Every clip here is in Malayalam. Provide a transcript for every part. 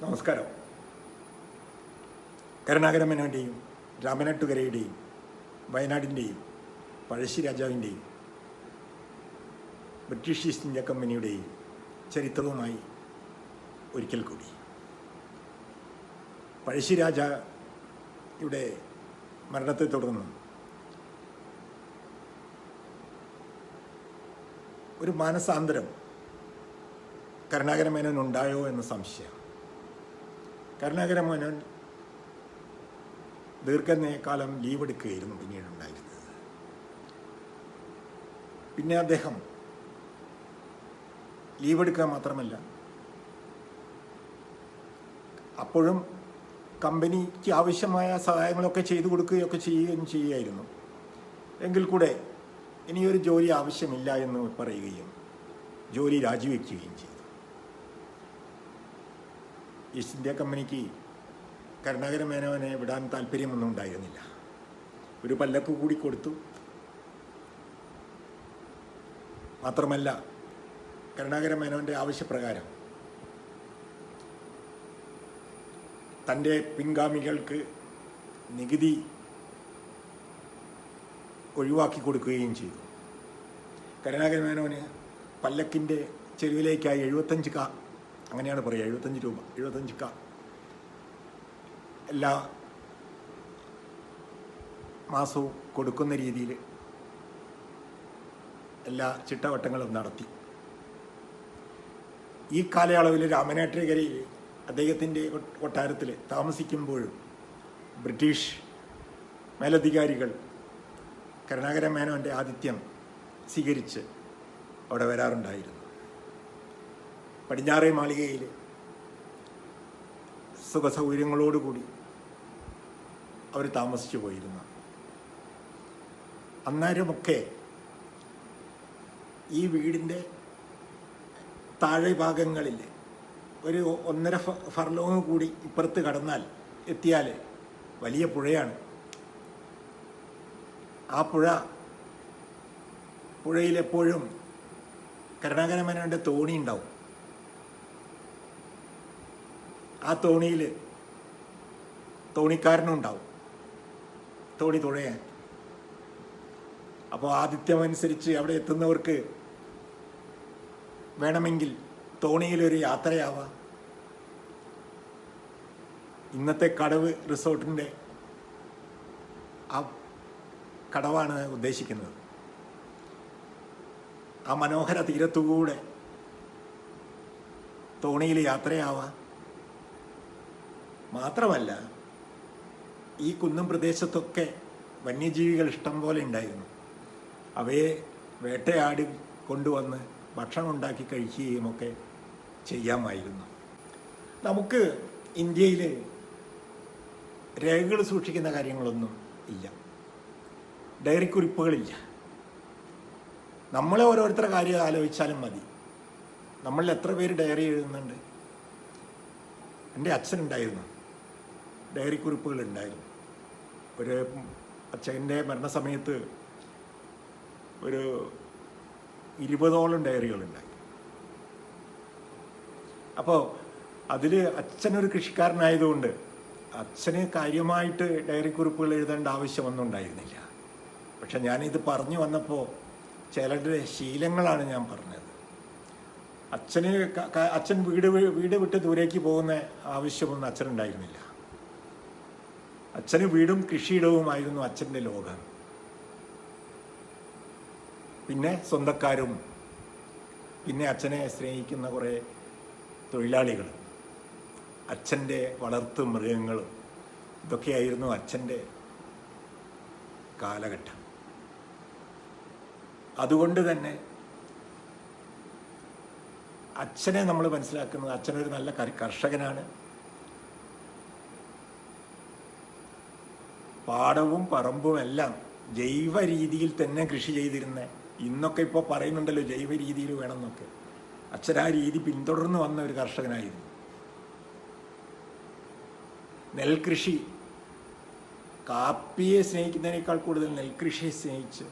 നമസ്കാരം. Karunakara മേനോൻ്റെയും രാമനാട്ടുകരയുടെയും വയനാടിൻ്റെയും Pazhassi രാജാവിൻ്റെയും British east India കമ്പനിയുടെയും ചരിത്രവുമായി ഒരിക്കൽ കൂടി. പഴശ്ശി രാജയുടെ മരണത്തെ തുടർന്ന് ഒരു മാനസാന്തരം കരുണാകര മേനോൻ ഉണ്ടായോ എന്ന സംശയം. കരുണാകര മേനോൻ ദീർഘകാലം ലീവ് എടുക്കുകയായിരുന്നു പിന്നീടുണ്ടായിരുന്നത്. പിന്നെ അദ്ദേഹം ലീവ് എടുക്കുക മാത്രമല്ല, അപ്പോഴും കമ്പനിക്ക് ആവശ്യമായ സഹായങ്ങളൊക്കെ ചെയ്തു കൊടുക്കുകയൊക്കെ ചെയ്യുകയായിരുന്നു. എങ്കിൽ കൂടെ ഇനിയൊരു ജോലി ആവശ്യമില്ല എന്ന് പറയുകയും ജോലി രാജിവെക്കുകയും ചെയ്തു. ഈസ്റ്റ് ഇന്ത്യ കമ്പനിക്ക് കരുണാകര മേനോനെ വിടാൻ താല്പര്യമൊന്നും ഉണ്ടായിരുന്നില്ല. ഒരു പല്ലക്ക് കൂടി കൊടുത്തു. മാത്രമല്ല, കരുണാകര മേനോൻ്റെ ആവശ്യപ്രകാരം തൻ്റെ പിൻഗാമികൾക്ക് നികുതി ഒഴിവാക്കി കൊടുക്കുകയും ചെയ്തു. കരുണാകര മേനോന് പല്ലക്കിൻ്റെ ചെരുവിലേക്കായി 75 കാ, അങ്ങനെയാണ് പറയുക, 75 രൂപ, 75 കാ എല്ലാ മാസവും കൊടുക്കുന്ന രീതിയിൽ എല്ലാ ചിട്ടവട്ടങ്ങളും നടത്തി. ഈ കാലയളവിൽ രാമനാട്ടുകരയിൽ അദ്ദേഹത്തിൻ്റെ കൊട്ടാരത്തിൽ താമസിക്കുമ്പോഴും ബ്രിട്ടീഷ് മേലധികാരികൾ കരുണാകര മേനോൻ്റെ ആതിഥ്യം സ്വീകരിച്ച് അവിടെ വരാറുണ്ടായിരുന്നു. പടിഞ്ഞാറേ മാളികയിൽ സുഖസൗകര്യങ്ങളോടുകൂടി അവർ താമസിച്ചു പോയിരുന്നു. അന്നേരമൊക്കെ ഈ വീടിൻ്റെ താഴെ ഭാഗങ്ങളിൽ ഒരു 1.5 ഫർലോങ് കൂടി ഇപ്പുറത്ത് കടന്നാൽ എത്തിയാൽ വലിയ പുഴയാണ്. ആ പുഴയിലെപ്പോഴും കരുണാകര മേനോൻ്റെ തോണി ഉണ്ടാവും. ആ തോണിയിൽ തോണിക്കാരനും ഉണ്ടാവും, തോണി തുഴയാൻ. അപ്പോൾ ആതിഥ്യമനുസരിച്ച് അവിടെ എത്തുന്നവർക്ക് വേണമെങ്കിൽ തോണിയിലൊരു യാത്രയാവാം. ഇന്നത്തെ കടവ് റിസോർട്ടിൻ്റെ ആ കടവാണ് ഉദ്ദേശിക്കുന്നത്. ആ മനോഹര തീരത്തുകൂടെ തോണിയിൽ യാത്രയാവാം. മാത്രമല്ല, ഈ കുന്നും പ്രദേശത്തൊക്കെ വന്യജീവികൾ ഇഷ്ടം പോലെ ഉണ്ടായിരുന്നു. അവയെ വേട്ടയാടി കൊണ്ടുവന്ന് ഭക്ഷണം ഉണ്ടാക്കി കഴിക്കുകയും ഒക്കെ ചെയ്യാമായിരുന്നു. നമുക്ക് ഇന്ത്യയിൽ രേഖകൾ സൂക്ഷിക്കുന്ന കാര്യങ്ങളൊന്നും ഇല്ല, ഡയറി കുറിപ്പുകളില്ല. നമ്മളെ ഓരോരുത്തരുടെ കാര്യം ആലോചിച്ചാലും മതി. നമ്മളിൽ എത്ര പേര് ഡയറി എഴുതുന്നുണ്ട്? എൻ്റെ അച്ഛനുണ്ടായിരുന്നു, ഡയറി കുറിപ്പുകളുണ്ടായിരുന്നു. ഒരു അച്ഛൻ്റെ മരണസമയത്ത് ഒരു 20ഓളം ഡയറികളുണ്ടായി. അപ്പോൾ അതിൽ അച്ഛനൊരു കൃഷിക്കാരനായതുകൊണ്ട് അച്ഛന് കാര്യമായിട്ട് ഡയറി കുറിപ്പുകൾ എഴുതേണ്ട ആവശ്യമൊന്നും ഉണ്ടായിരുന്നില്ല. പക്ഷെ ഞാനിത് പറഞ്ഞു വന്നപ്പോൾ ചിലരുടെ ശീലങ്ങളാണ് ഞാൻ പറഞ്ഞത്. അച്ഛൻ വീട് വിട്ട് ദൂരേക്ക് പോകുന്ന ആവശ്യമൊന്നും അച്ഛനുണ്ടായിരുന്നില്ല. അച്ഛന് വീടും കൃഷിയിടവുമായിരുന്നു അച്ഛൻ്റെ ലോകം. പിന്നെ സ്വന്തക്കാരും, പിന്നെ അച്ഛനെ സ്നേഹിക്കുന്ന കുറേ തൊഴിലാളികൾ, അച്ഛൻ്റെ വളർത്തു മൃഗങ്ങളും, ഇതൊക്കെയായിരുന്നു അച്ഛൻ്റെ കാലഘട്ടം. അതുകൊണ്ട് തന്നെ അച്ഛനെ നമ്മൾ മനസ്സിലാക്കുന്നത്, അച്ഛനൊരു നല്ല കർഷകനാണ്. പാടവും പറമ്പും എല്ലാം ജൈവ രീതിയിൽ തന്നെ കൃഷി ചെയ്തിരുന്ന, ഇന്നൊക്കെ ഇപ്പോൾ പറയുന്നുണ്ടല്ലോ ജൈവ രീതിയിൽ വേണമെന്നൊക്കെ, അച്ഛൻ ആ രീതി പിന്തുടർന്ന് വന്ന ഒരു കർഷകനായിരുന്നു. നെൽകൃഷി, കാപ്പിയെ സ്നേഹിക്കുന്നതിനേക്കാൾ കൂടുതൽ നെൽകൃഷിയെ സ്നേഹിച്ച്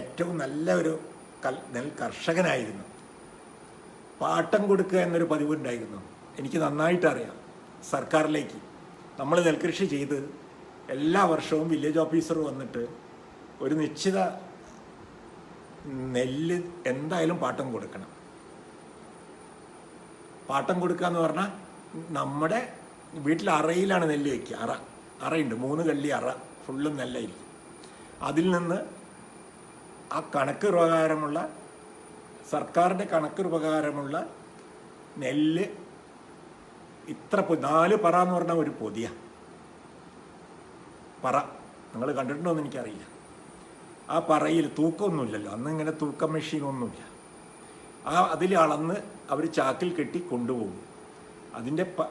ഏറ്റവും നല്ല ഒരു നെൽ കർഷകനായിരുന്നു. പാട്ടം കൊടുക്കുക എന്നൊരു പതിവുണ്ടായിരുന്നു. എനിക്ക് നന്നായിട്ടറിയാം. സർക്കാരിലേക്ക് നമ്മൾ നെൽകൃഷി ചെയ്ത് എല്ലാ വർഷവും വില്ലേജ് ഓഫീസർ വന്നിട്ട് ഒരു നിശ്ചിത നെല്ല് എന്തായാലും പാട്ടം കൊടുക്കണം. പാട്ടം കൊടുക്കുക എന്ന് പറഞ്ഞാൽ നമ്മുടെ വീട്ടിൽ അറയിലാണ് നെല്ല് വയ്ക്കുക. അറയുണ്ട്, 3 കള്ളി അറ ഫുള്ളും നെല്ലായിരിക്കും. അതിൽ നിന്ന് ആ കണക്ക് പ്രകാരമുള്ള, സർക്കാരിൻ്റെ കണക്ക് പ്രകാരമുള്ള നെല്ല് ഇത്ര 4 പറ എന്ന് പറഞ്ഞാൽ ഒരു പൊതിയ പറ. നിങ്ങൾ കണ്ടിട്ടുണ്ടോയെന്ന് എനിക്കറിയില്ല. ആ പറയിൽ തൂക്കമൊന്നുമില്ലല്ലോ, അന്ന് ഇങ്ങനെ തൂക്കം മെഷീനൊന്നുമില്ല. അതിൽ അളന്ന് അവർ ചാക്കിൽ കെട്ടി കൊണ്ടുപോകും.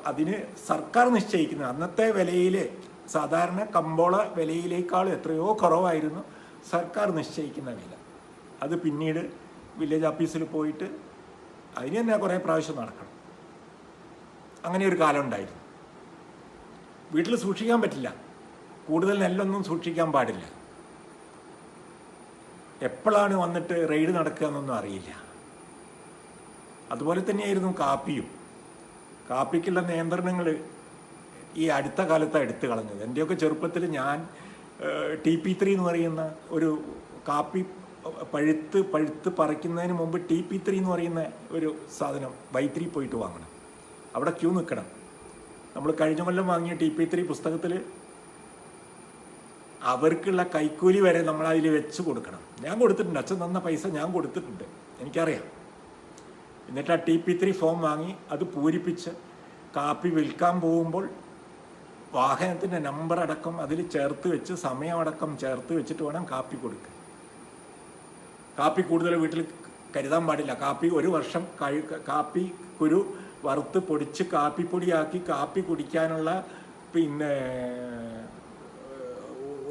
അതിന് സർക്കാർ നിശ്ചയിക്കുന്ന അന്നത്തെ വിലയിൽ, സാധാരണ കമ്പോള വിലയിലേക്കാൾ എത്രയോ കുറവായിരുന്നു സർക്കാർ നിശ്ചയിക്കുന്ന വില. അത് പിന്നീട് വില്ലേജ് ഓഫീസിൽ പോയിട്ട് അതിന് തന്നെ കുറേ പ്രാവശ്യം നടക്കണം. അങ്ങനെ ഒരു കാലം ഉണ്ടായിരുന്നു. വീട്ടിൽ സൂക്ഷിക്കാൻ പറ്റില്ല, കൂടുതൽ നെല്ലൊന്നും സൂക്ഷിക്കാൻ പാടില്ല. എപ്പോഴാണ് വന്നിട്ട് റെയ്ഡ് നടക്കുക എന്നൊന്നും അറിയില്ല. അതുപോലെ തന്നെയായിരുന്നു കാപ്പിയും. കാപ്പിക്കുള്ള നിയന്ത്രണങ്ങൾ ഈ അടുത്ത കാലത്താണ് എടുത്തു കളഞ്ഞത്. എൻ്റെയൊക്കെ ചെറുപ്പത്തിൽ ഞാൻ TP3 എന്ന് പറയുന്ന ഒരു കാപ്പി പഴുത്ത് പറിക്കുന്നതിന് മുമ്പ് TP3 എന്ന് പറയുന്ന ഒരു സാധനം Y3 പോയിട്ട് വാങ്ങണം. അവിടെ ക്യൂ നിൽക്കണം. നമ്മൾ കഴിഞ്ഞ കൊല്ലം വാങ്ങിയ TP3 പുസ്തകത്തിൽ അവർക്കുള്ള കൈക്കൂലി വരെ നമ്മൾ അതിൽ വെച്ച് കൊടുക്കണം. ഞാൻ കൊടുത്തിട്ടുണ്ട്, അച്ഛൻ തന്ന പൈസ ഞാൻ കൊടുത്തിട്ടുണ്ട്, എനിക്കറിയാം. എന്നിട്ട് ആ TP3 ഫോം വാങ്ങി അത് പൂരിപ്പിച്ച് കാപ്പി വിൽക്കാൻ പോകുമ്പോൾ വാഹനത്തിൻ്റെ നമ്പർ അടക്കം അതിൽ ചേർത്ത് വെച്ച്, സമയമടക്കം ചേർത്ത് വെച്ചിട്ട് വേണം കാപ്പി കൊടുക്കുക. കാപ്പി കൂടുതൽ വീട്ടിൽ കരുതാൻ പാടില്ല. കാപ്പി ഒരു വർഷം കാപ്പി കുരു വറുത്ത് പൊടിച്ച് കാപ്പിപ്പൊടിയാക്കി കാപ്പി കുടിക്കാനുള്ള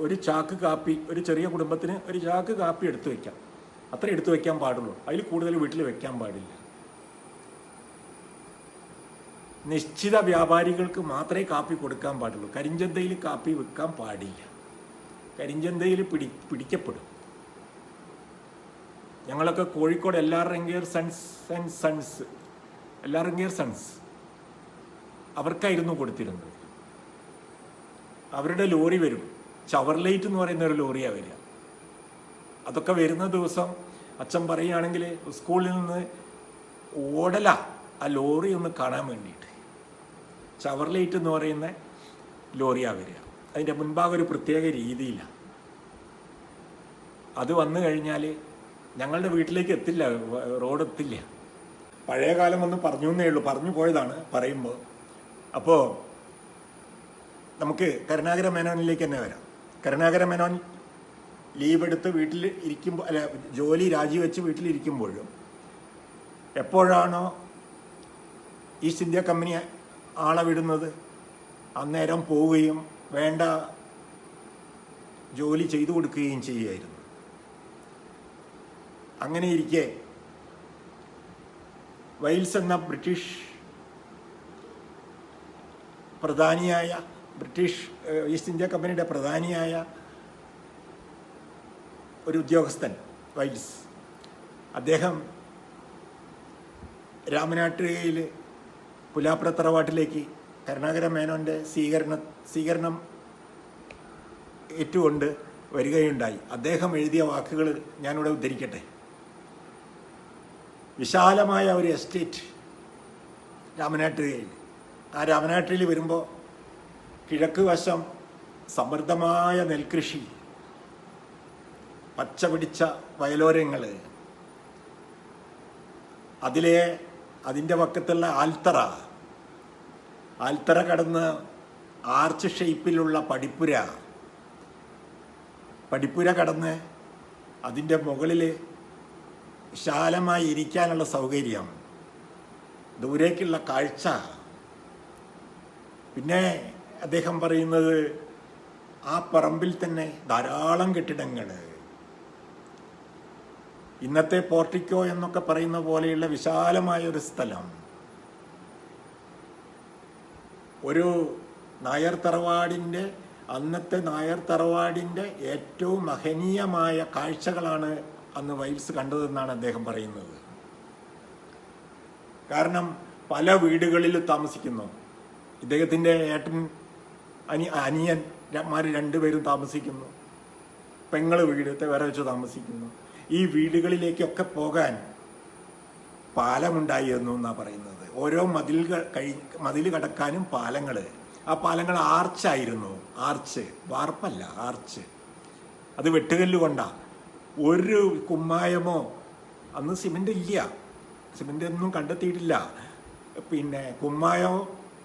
ഒരു ചാക്ക് കാപ്പി, ഒരു ചെറിയ കുടുംബത്തിന് ഒരു ചാക്ക് കാപ്പി എടുത്തു വയ്ക്കാം. അത്ര എടുത്തു വയ്ക്കാൻ പാടുള്ളൂ. അതിൽ കൂടുതൽ വീട്ടിൽ വെക്കാൻ പാടില്ല. നിശ്ചിത വ്യാപാരികൾക്ക് മാത്രമേ കാപ്പി കൊടുക്കാൻ പാടുള്ളൂ. കരിഞ്ചന്തയിൽ കാപ്പി വിൽക്കാൻ പാടില്ല. കരിഞ്ചന്തയിൽ പിടിക്കപ്പെടും. ഞങ്ങളൊക്കെ കോഴിക്കോട് എല്ലാറങ്കിയർ സൺസ് അവർക്കായിരുന്നു കൊടുത്തിരുന്നത്. അവരുടെ ലോറി വരും, ചവർലൈറ്റ് എന്ന് പറയുന്ന ഒരു ലോറിയാണ് വരിക. അതൊക്കെ വരുന്ന ദിവസം അച്ഛൻ പറയുകയാണെങ്കിൽ സ്കൂളിൽ നിന്ന് ഓടല ആ ലോറി ഒന്ന് കാണാൻ വേണ്ടിയിട്ട്. ചവർലൈറ്റ് എന്ന് പറയുന്ന ലോറിയാണ് വരിക. അതിൻ്റെ മുൻഭാഗം ഒരു പ്രത്യേക രീതിയിലാണ്. അത് വന്നു കഴിഞ്ഞാൽ ഞങ്ങളുടെ വീട്ടിലേക്ക് എത്തില്ല, റോഡ് എത്തില്ല. പഴയ കാലം ഒന്ന് പറഞ്ഞു എന്നേ ഉള്ളൂ, പറഞ്ഞു പോയതാണ് പറയുമ്പോൾ. അപ്പോൾ നമുക്ക് കരുണാകര മേനോനിലേക്ക് തന്നെ വരാം. കരുണാകര മേനോൻ ലീവ് എടുത്ത് വീട്ടിൽ ഇരിക്കുമ്പോൾ, അല്ല ജോലി രാജിവെച്ച് വീട്ടിലിരിക്കുമ്പോഴും എപ്പോഴാണോ ഈസ്റ്റ് ഇന്ത്യ കമ്പനി ആളെ വിടുന്നത് അന്നേരം പോവുകയും വേണ്ട ജോലി ചെയ്തു കൊടുക്കുകയും ചെയ്യുമായിരുന്നു. അങ്ങനെ ഇരിക്കെ വൈൽസ് എന്ന ബ്രിട്ടീഷ് ഈസ്റ്റ് ഇന്ത്യ കമ്പനിയുടെ പ്രധാനിയായ ഒരു ഉദ്യോഗസ്ഥൻ വൈൽസ്, അദ്ദേഹം രാമനാട്ടുകയിൽ പുലാപ്പുര തറവാട്ടിലേക്ക് കരുണാകര മേനോൻ്റെ സ്വീകരണം ഏറ്റുകൊണ്ട് വരികയുണ്ടായി. അദ്ദേഹം എഴുതിയ വാക്കുകൾ ഞാനിവിടെ ഉദ്ധരിക്കട്ടെ. വിശാലമായ ഒരു എസ്റ്റേറ്റ് രാമനാട്ടുകയിൽ. ആ രാമനാട്ടിൽ വരുമ്പോൾ കിഴക്ക് വശം സമൃദ്ധമായ നെൽകൃഷി, പച്ച പിടിച്ച വയലോരങ്ങൾ, അതിൻ്റെ പക്കത്തുള്ള ആൽത്തറ കടന്ന് ആർച്ച് ഷേപ്പിലുള്ള പടിപ്പുര കടന്ന് അതിൻ്റെ മുകളിൽ വിശാലമായി ഇരിക്കാനുള്ള സൗകര്യം, ദൂരേക്കുള്ള കാഴ്ച. പിന്നെ അദ്ദേഹം പറയുന്നത് ആ പറമ്പിൽ തന്നെ ധാരാളം കെട്ടിടങ്ങൾ, ഇന്നത്തെ പോർട്ടിക്കോ എന്നൊക്കെ പറയുന്ന പോലെയുള്ള വിശാലമായ ഒരു സ്ഥലം. ഒരു അന്നത്തെ നായർ തറവാടിൻ്റെ ഏറ്റവും മഹനീയമായ കാഴ്ചകളാണ് അന്ന് വൈൽസ് കണ്ടതെന്നാണ് അദ്ദേഹം പറയുന്നത്. കാരണം പല വീടുകളിൽ താമസിക്കുന്നു. ഇദ്ദേഹത്തിൻ്റെ അനിയന്മാർ രണ്ടുപേരും താമസിക്കുന്നു. പെങ്ങൾ വീടത്തെ വേറെ വെച്ച് താമസിക്കുന്നു. ഈ വീടുകളിലേക്കൊക്കെ പോകാൻ പാലമുണ്ടായിരുന്നു എന്നാണ് പറയുന്നത്. ഓരോ മതിൽ കടക്കാനും പാലങ്ങൾ. ആ പാലങ്ങൾ ആർച്ചായിരുന്നു. Arch, വാർപ്പല്ല, arch. അത് വെട്ടുകല്ല് കൊണ്ടാ. ഒരു കുമ്മായമോ, അന്ന് സിമെൻ്റ് ഇല്ല, സിമെൻ്റ് ഒന്നും കണ്ടെത്തിയിട്ടില്ല, പിന്നെ കുമ്മായമോ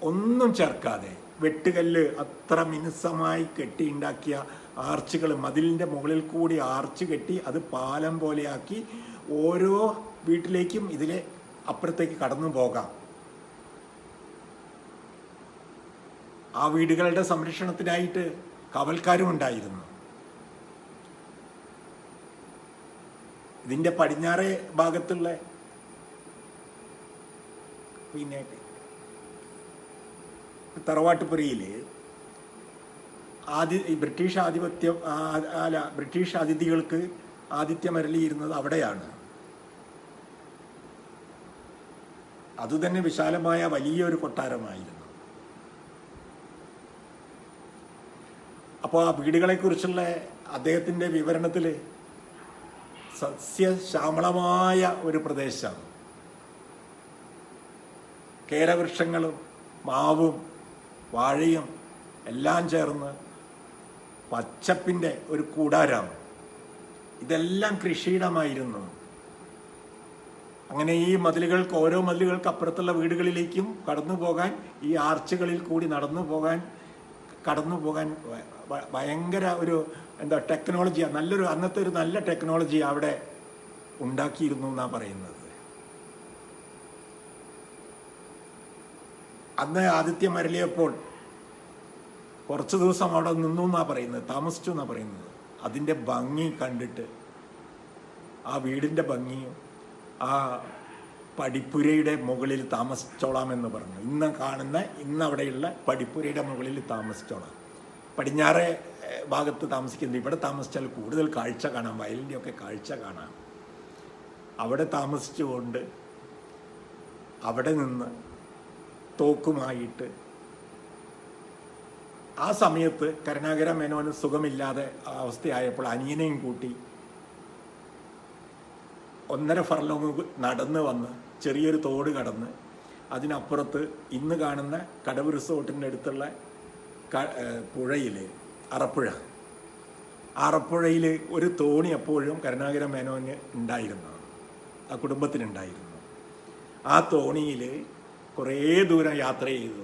ഒന്നും ചേർക്കാതെ വെട്ടുകല്ല് അത്ര മിനുസമായി കെട്ടിയുണ്ടാക്കിയ ആർച്ചുകൾ, മതിലിൻ്റെ മുകളിൽ കൂടി ആർച്ച് കെട്ടി അത് പാലം പോലെയാക്കി ഓരോ വീട്ടിലേക്കും ഇതിലെ അപ്പുറത്തേക്ക് കടന്നു പോകാം. ആ വീടുകളുടെ സംരക്ഷണത്തിനായിട്ട് കാവൽക്കാരും ഉണ്ടായിരുന്നു. ഇതിൻ്റെ പടിഞ്ഞാറേ ഭാഗത്തുള്ള പിന്നെ തറവാട്ടുപുരയിൽ ബ്രിട്ടീഷ് അതിഥികൾക്ക് ആതിഥ്യമരളിയിരുന്നത് അവിടെയാണ്. അതുതന്നെ വിശാലമായ വലിയൊരു കൊട്ടാരമായിരുന്നു. അപ്പോൾ ആ വീടുകളെക്കുറിച്ചുള്ള അദ്ദേഹത്തിൻ്റെ വിവരണത്തിൽ സസ്യശ്യാമളമായ ഒരു പ്രദേശം, കേരവൃക്ഷങ്ങളും മാവും വാഴയും എല്ലാം ചേർന്ന് പച്ചപ്പിൻ്റെ ഒരു കൂടാരം. ഇതെല്ലാം കൃഷിയിടമായിരുന്നു. അങ്ങനെ ഈ മതിലുകൾക്ക്, ഓരോ മതിലുകൾക്ക് അപ്പുറത്തുള്ള വീടുകളിലേക്കും കടന്നു പോകാൻ, ഈ ആർച്ചുകളിൽ കൂടി കടന്നു പോകാൻ ഭയങ്കര ഒരു ടെക്നോളജിയാണ്. അന്നത്തെ ഒരു നല്ല ടെക്നോളജി അവിടെ ഉണ്ടാക്കിയിരുന്നു എന്നാണ് പറയുന്നത്. അന്ന് ആതിഥ്യം അരളിയപ്പോൾ കുറച്ച് ദിവസം അവിടെ നിന്നു എന്നാണ് പറയുന്നത്, താമസിച്ചു എന്നാണ് പറയുന്നത്. അതിൻ്റെ ഭംഗി കണ്ടിട്ട്, ആ വീടിൻ്റെ ഭംഗിയും ആ പടിപ്പുരയുടെ മുകളിൽ താമസിച്ചോളാമെന്ന് പറഞ്ഞു. ഇന്ന് അവിടെയുള്ള പടിപ്പുരയുടെ മുകളിൽ താമസിച്ചോളാം. പടിഞ്ഞാറേ ഭാഗത്ത് താമസിക്കുന്നത്, ഇവിടെ താമസിച്ചാൽ കൂടുതൽ കാഴ്ച കാണാം, വയലിൻ്റെയൊക്കെ കാഴ്ച കാണാം. അവിടെ താമസിച്ചുകൊണ്ട് അവിടെ നിന്ന് തോക്കുമായിട്ട് ആ സമയത്ത് കരുണാകര മേനോന് സുഖമില്ലാതെ അവസ്ഥയായപ്പോൾ അനിയനെയും കൂട്ടി 1.5 ഫർലോങ് നടന്ന് വന്ന് ചെറിയൊരു തോട് കടന്ന് അതിനപ്പുറത്ത് ഇന്ന് കാണുന്ന കടവ് റിസോർട്ടിൻ്റെ അടുത്തുള്ള പുഴയിൽ, അറപ്പുഴയിൽ ഒരു തോണി എപ്പോഴും കരുണാകര മേനോന് ഉണ്ടായിരുന്നു, ആ കുടുംബത്തിനുണ്ടായിരുന്നു. ആ തോണിയിൽ കുറേ ദൂരം യാത്ര ചെയ്തു.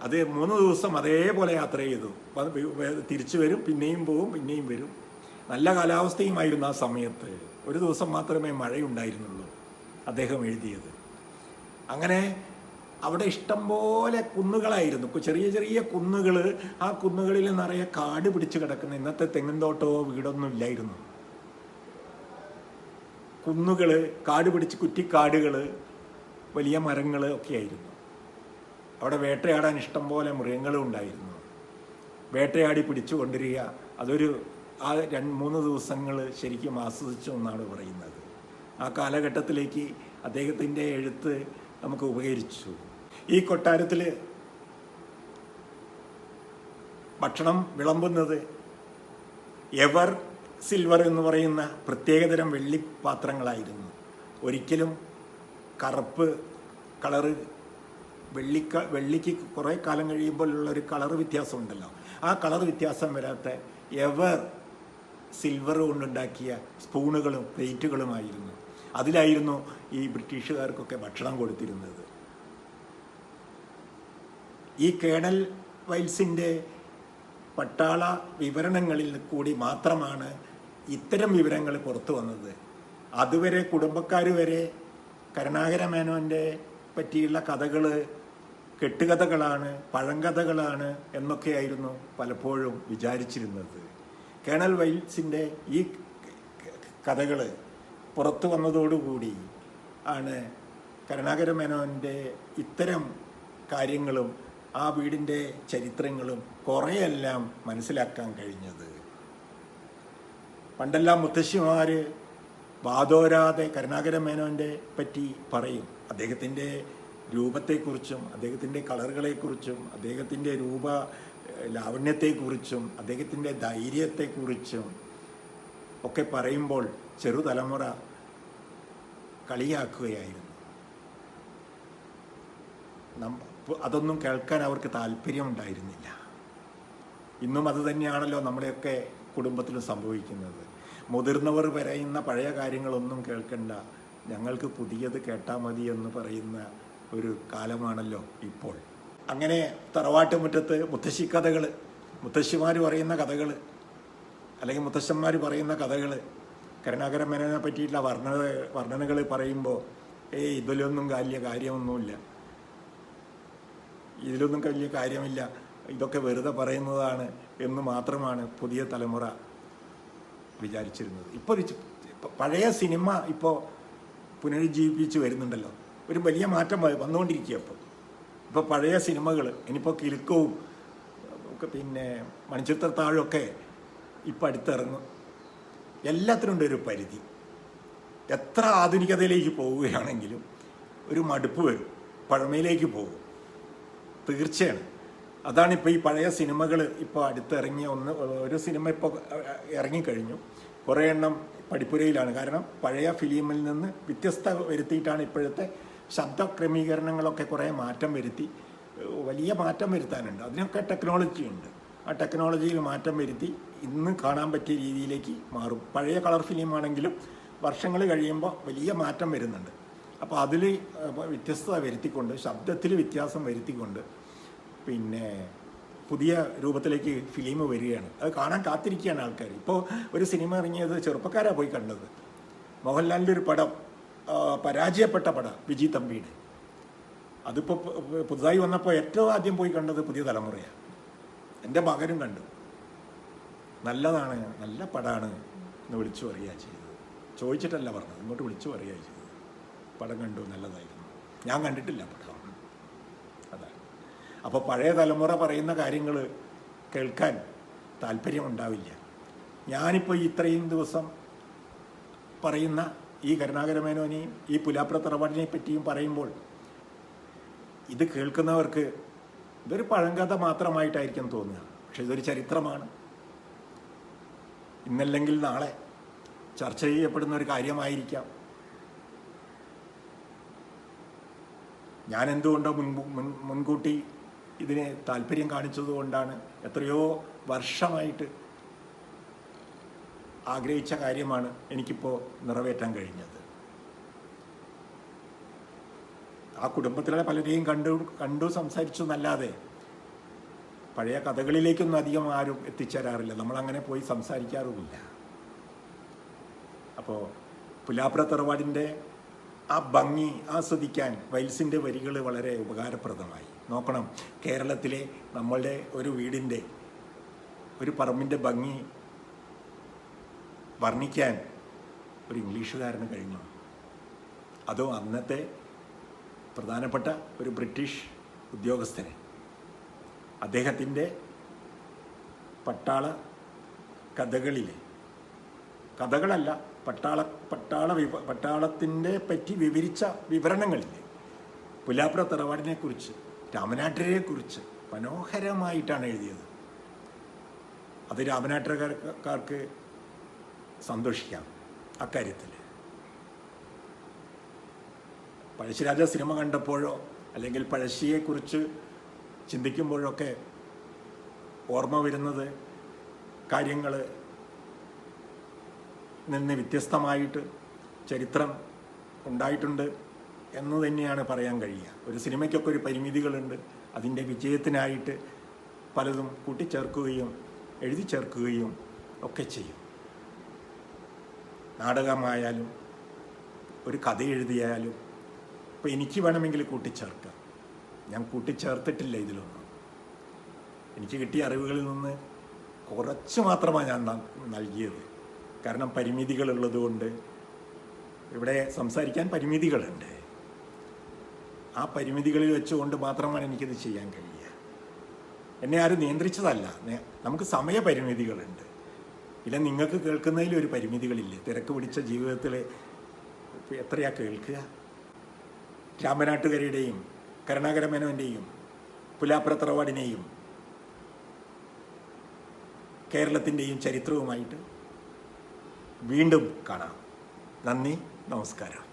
അത് 3 ദിവസം അതേപോലെ യാത്ര ചെയ്തു. തിരിച്ചു വരും, പിന്നെയും പോവും, പിന്നെയും വരും. നല്ല കാലാവസ്ഥയുമായിരുന്നു ആ സമയത്ത്. ഒരു ദിവസം മാത്രമേ മഴയുണ്ടായിരുന്നുള്ളൂ, അദ്ദേഹം എഴുതിയത്. അങ്ങനെ അവിടെ ഇഷ്ടംപോലെ കുന്നുകളായിരുന്നു, ചെറിയ ചെറിയ കുന്നുകൾ. ആ കുന്നുകളിൽ നിറയെ കാട് പിടിച്ച് കിടക്കുന്ന, ഇന്നത്തെ തെങ്ങിൻതോട്ടമോ വീടൊന്നും ഇല്ലായിരുന്നു. കുന്നുകൾ, കാട് പിടിച്ച് കുറ്റിക്കാടുകൾ, വലിയ മരങ്ങൾ ഒക്കെ ആയിരുന്നു. അവിടെ വേട്ടയാടാൻ ഇഷ്ടംപോലെ മൃഗങ്ങളും ഉണ്ടായിരുന്നു. വേട്ടയാടി പിടിച്ചു കൊണ്ടിരിക്കുക, അതൊരു ആ 2-3 ദിവസങ്ങൾ ശരിക്കും ആസ്വദിച്ചു എന്നാണ് പറയുന്നത്. ആ കാലഘട്ടത്തിലേക്ക് അദ്ദേഹത്തിൻ്റെ എഴുത്ത് നമുക്ക് ഉപകരിച്ചു. ഈ കൊട്ടാരത്തിൽ ഭക്ഷണം വിളമ്പുന്നത് എവർ സിൽവർ എന്ന് പറയുന്ന പ്രത്യേകതരം വെള്ളിപ്പാത്രങ്ങളായിരുന്നു. ഒരിക്കലും കറുപ്പ് കളറ്, വെള്ളിക്ക് കുറേ കാലം കഴിയുമ്പോഴുള്ളൊരു കളർ വ്യത്യാസം ഉണ്ടല്ലോ, ആ കളർ വ്യത്യാസം വരാത്ത എവർ സിൽവർ കൊണ്ടുണ്ടാക്കിയ സ്പൂണുകളും പ്ലേറ്റുകളുമായിരുന്നു. അതിലായിരുന്നു ഈ ബ്രിട്ടീഷുകാർക്കൊക്കെ ഭക്ഷണം കൊടുത്തിരുന്നത്. ഈ കേണൽ വൈൽസിൻ്റെ പട്ടാള വിവരണങ്ങളിൽ കൂടി മാത്രമാണ് ഇത്തരം വിവരങ്ങൾ പുറത്തു വന്നത്. അതുവരെ കുടുംബക്കാർ വരെ കരുണാകര മേനോൻ്റെ പറ്റിയുള്ള കഥകൾ കെട്ടുകഥകളാണ്, പഴങ്കഥകളാണ് എന്നൊക്കെയായിരുന്നു പലപ്പോഴും വിചാരിച്ചിരുന്നത്. കേണൽ വൈൽസിൻ്റെ ഈ കഥകൾ പുറത്തു വന്നതോടുകൂടി ആണ് കരുണാകര മേനോൻ്റെ ഇത്തരം കാര്യങ്ങളും ആ വീടിൻ്റെ ചരിത്രങ്ങളും കുറേയെല്ലാം മനസ്സിലാക്കാൻ കഴിഞ്ഞത്. പണ്ടെല്ലാം മുത്തശ്ശിമാർ വാതോരാതെ കരുണാകര മേനോൻ്റെ പറ്റി പറയും. അദ്ദേഹത്തിൻ്റെ രൂപത്തെക്കുറിച്ചും അദ്ദേഹത്തിൻ്റെ കളറുകളെക്കുറിച്ചും അദ്ദേഹത്തിൻ്റെ ലാവണ്യത്തെക്കുറിച്ചും അദ്ദേഹത്തിൻ്റെ ധൈര്യത്തെക്കുറിച്ചും ഒക്കെ പറയുമ്പോൾ ചെറുതലമുറ കളിയാക്കുകയായിരുന്നു. അതൊന്നും കേൾക്കാൻ അവർക്ക് താല്പര്യമുണ്ടായിരുന്നില്ല. ഇന്നും അത് തന്നെയാണല്ലോ നമ്മുടെയൊക്കെ കുടുംബത്തിലും സംഭവിക്കുന്നത്. മുതിർന്നവർ പറയുന്ന പഴയ കാര്യങ്ങളൊന്നും കേൾക്കണ്ട, ഞങ്ങൾക്ക് പുതിയത് കേട്ടാൽ മതി എന്ന് പറയുന്ന ഒരു കാലമാണല്ലോ ഇപ്പോൾ. അങ്ങനെ തറവാട്ട് മുറ്റത്ത് മുത്തശ്ശി കഥകൾ, മുത്തശ്ശിമാർ പറയുന്ന കഥകൾ, അല്ലെങ്കിൽ മുത്തശ്ശന്മാർ പറയുന്ന കഥകൾ, കരുണാകര മേനോനെ പറ്റിയിട്ടുള്ള വർണ്ണനകൾ പറയുമ്പോൾ ഇതിലൊന്നും വലിയ കാര്യമൊന്നുമില്ല, ഇതിലൊന്നും വലിയ കാര്യമില്ല, ഇതൊക്കെ വെറുതെ പറയുന്നതാണ് എന്ന് മാത്രമാണ് പുതിയ തലമുറ വിചാരിച്ചിരുന്നത്. ഇപ്പോൾ പഴയ സിനിമ ഇപ്പോൾ പുനരുജ്ജീവിപ്പിച്ച് വരുന്നുണ്ടല്ലോ, ഒരു വലിയ മാറ്റം വന്നുകൊണ്ടിരിക്കുക. ഇപ്പോൾ പഴയ സിനിമകൾ ഇനിയിപ്പോൾ കിലുക്കവും പിന്നെ മണിച്ചിത്രത്താഴൊക്കെ ഇപ്പം അടുത്തിറങ്ങും. എല്ലാത്തിനുണ്ട് ഒരു പരിധി. എത്ര ആധുനികതയിലേക്ക് പോവുകയാണെങ്കിലും ഒരു മടുപ്പ് വരും, പഴമയിലേക്ക് പോകും, തീർച്ചയാണ്. അതാണിപ്പോൾ ഈ പഴയ സിനിമകൾ ഇപ്പോൾ അടുത്തിറങ്ങിയ ഒരു സിനിമ ഇപ്പോൾ ഇറങ്ങിക്കഴിഞ്ഞു, കുറേ എണ്ണം പടിപ്പുരയിലാണ്. കാരണം പഴയ ഫിലിമിൽ നിന്ന് വ്യത്യസ്ത വരുത്തിയിട്ടാണ് ഇപ്പോഴത്തെ ശബ്ദ ക്രമീകരണങ്ങളൊക്കെ കുറേ മാറ്റം വരുത്തി, വലിയ മാറ്റം വരുത്താനുണ്ട്. അതിനൊക്കെ ടെക്നോളജി ഉണ്ട്. ആ ടെക്നോളജിയിൽ മാറ്റം വരുത്തി ഇന്ന് കാണാൻ പറ്റിയ രീതിയിലേക്ക് മാറും. പഴയ കളർ ഫിലിമാണെങ്കിലും വർഷങ്ങൾ കഴിയുമ്പോൾ വലിയ മാറ്റം വരുന്നുണ്ട്. അപ്പോൾ അതിൽ വ്യത്യസ്തത വരുത്തിക്കൊണ്ട്, ശബ്ദത്തിൽ വ്യത്യാസം വരുത്തിക്കൊണ്ട് പിന്നെ പുതിയ രൂപത്തിലേക്ക് ഫിലിം വരികയാണ്. അത് കാണാൻ കാത്തിരിക്കുകയാണ് ആൾക്കാർ. ഇപ്പോൾ ഒരു സിനിമ ഇറങ്ങിയത് ചെറുപ്പക്കാരാണ് പോയി കണ്ടത്. മോഹൻലാലിൻ്റെ ഒരു പടം, പരാജയപ്പെട്ട പടം, വിജി തമ്പിയുടെ. അതിപ്പോൾ പുതുതായി വന്നപ്പോൾ ഏറ്റവും ആദ്യം പോയി കണ്ടത് പുതിയ തലമുറയാണ്. എൻ്റെ മകനും കണ്ടു. നല്ലതാണ്, നല്ല പടമാണ് എന്ന് വിളിച്ചു പറയുക ചെയ്തത്. ചോദിച്ചിട്ടല്ല പറഞ്ഞത്, ഇങ്ങോട്ട് വിളിച്ചു പറയുക ചെയ്തത്. പടം കണ്ടു, നല്ലതായിരുന്നു. ഞാൻ കണ്ടിട്ടില്ല പടം. അതാണ്. അപ്പോൾ പഴയ തലമുറ പറയുന്ന കാര്യങ്ങൾ കേൾക്കാൻ താല്പര്യമുണ്ടാവില്ല. ഞാനിപ്പോൾ ഇത്രയും ദിവസം പറയുന്ന ഈ കരുണാകര മേനോനെയും ഈ പുലാപ്ര തറവാടിനെ പറ്റിയും പറയുമ്പോൾ ഇത് കേൾക്കുന്നവർക്ക് ഇതൊരു പഴങ്കഥ മാത്രമായിട്ടായിരിക്കും തോന്നുക. പക്ഷെ ഇതൊരു ചരിത്രമാണ്. ഇന്നല്ലെങ്കിൽ നാളെ ചർച്ച ചെയ്യപ്പെടുന്ന ഒരു കാര്യമായിരിക്കാം. ഞാൻ എന്തുകൊണ്ടോ മുൻകൂട്ടി ഇതിനെ താല്പര്യം കാണിച്ചതുകൊണ്ടാണ് എത്രയോ വർഷമായിട്ട് ആഗ്രഹിച്ച കാര്യമാണ് എനിക്കിപ്പോൾ നിറവേറ്റാൻ കഴിഞ്ഞത്. ആ കുടുംബത്തിലെ പലരെയും കണ്ടു സംസാരിച്ചു എന്നല്ലാതെ പഴയ കഥകളിലേക്കൊന്നും അധികം ആരും എത്തിച്ചേരാറില്ല. നമ്മളങ്ങനെ പോയി സംസാരിക്കാറുമില്ല. അപ്പോൾ പുലാപ്ര തറവാടിൻ്റെ ആ ഭംഗി ആസ്വദിക്കാൻ വൈൽസിൻ്റെ വരികൾ വളരെ ഉപകാരപ്രദമായി. നോക്കണം, കേരളത്തിലെ നമ്മളുടെ ഒരു വീടിൻ്റെ, ഒരു പറമ്പിൻ്റെ ഭംഗി വർണ്ണിക്കാൻ ഒരു ഇംഗ്ലീഷുകാരന് കഴിഞ്ഞു. അതോ അന്നത്തെ പ്രധാനപ്പെട്ട ഒരു ബ്രിട്ടീഷ് ഉദ്യോഗസ്ഥന്. അദ്ദേഹത്തിൻ്റെ പട്ടാളത്തിൻ്റെ പറ്റി വിവരിച്ച വിവരണങ്ങളില്ലേ, പുലാപ്ര തറവാടിനെക്കുറിച്ച്, രാമനാട്ടുകരെക്കുറിച്ച് മനോഹരമായിട്ടാണ് എഴുതിയത്. അത് രാമനാട്ടുകാർക്ക് സന്തോഷിക്കാം അക്കാര്യത്തിൽ. പഴശ്ശിരാജ സിനിമ കണ്ടപ്പോഴോ അല്ലെങ്കിൽ പഴശ്ശിയെക്കുറിച്ച് ചിന്തിക്കുമ്പോഴൊക്കെ ഓർമ്മ വരുന്നത് കാര്യങ്ങൾ നിന്ന് വ്യത്യസ്തമായിട്ട് ചരിത്രം ഉണ്ടായിട്ടുണ്ട് എന്ന് തന്നെയാണ് പറയാൻ കഴിയുക. ഒരു സിനിമയ്ക്കൊക്കെ ഒരു പരിമിതികളുണ്ട്. അതിൻ്റെ വിജയത്തിനായിട്ട് പലതും കൂട്ടിച്ചേർക്കുകയും എഴുതി ചേർക്കുകയും ഒക്കെ ചെയ്യും. നാടകമായാലും ഒരു കഥ എഴുതിയാലും ഇപ്പോൾ എനിക്ക് വേണമെങ്കിൽ കൂട്ടിച്ചേർക്കാം. ഞാൻ കൂട്ടിച്ചേർത്തിട്ടില്ല ഇതിലൊന്നും. എനിക്ക് കിട്ടിയ അറിവുകളിൽ നിന്ന് കുറച്ച് മാത്രമാണ് ഞാൻ നൽകിയത്. കാരണം പരിമിതികളുള്ളത് കൊണ്ട് ഇവിടെ സംസാരിക്കാൻ പരിമിതികളുണ്ട്. ആ പരിമിതികളിൽ വെച്ചുകൊണ്ട് മാത്രമാണ് എനിക്കിത് ചെയ്യാൻ കഴിയുക. എന്നെ ആരും നിയന്ത്രിച്ചതല്ല. നമുക്ക് സമയപരിമിതികളുണ്ട്. ഇല്ല, നിങ്ങൾക്ക് കേൾക്കുന്നതിൽ ഒരു പരിമിതികളില്ലേ? തിരക്ക് പിടിച്ച ജീവിതത്തിൽ എത്രയാ കേൾക്കുക? രാമനാട്ടുകരയുടെയും കരുണാകരമേനോൻ്റെയും പുലാപ്പുറ തറവാടിനെയും കേരളത്തിൻ്റെയും ചരിത്രവുമായിട്ട് വീണ്ടും കാണാം. നന്ദി, നമസ്കാരം.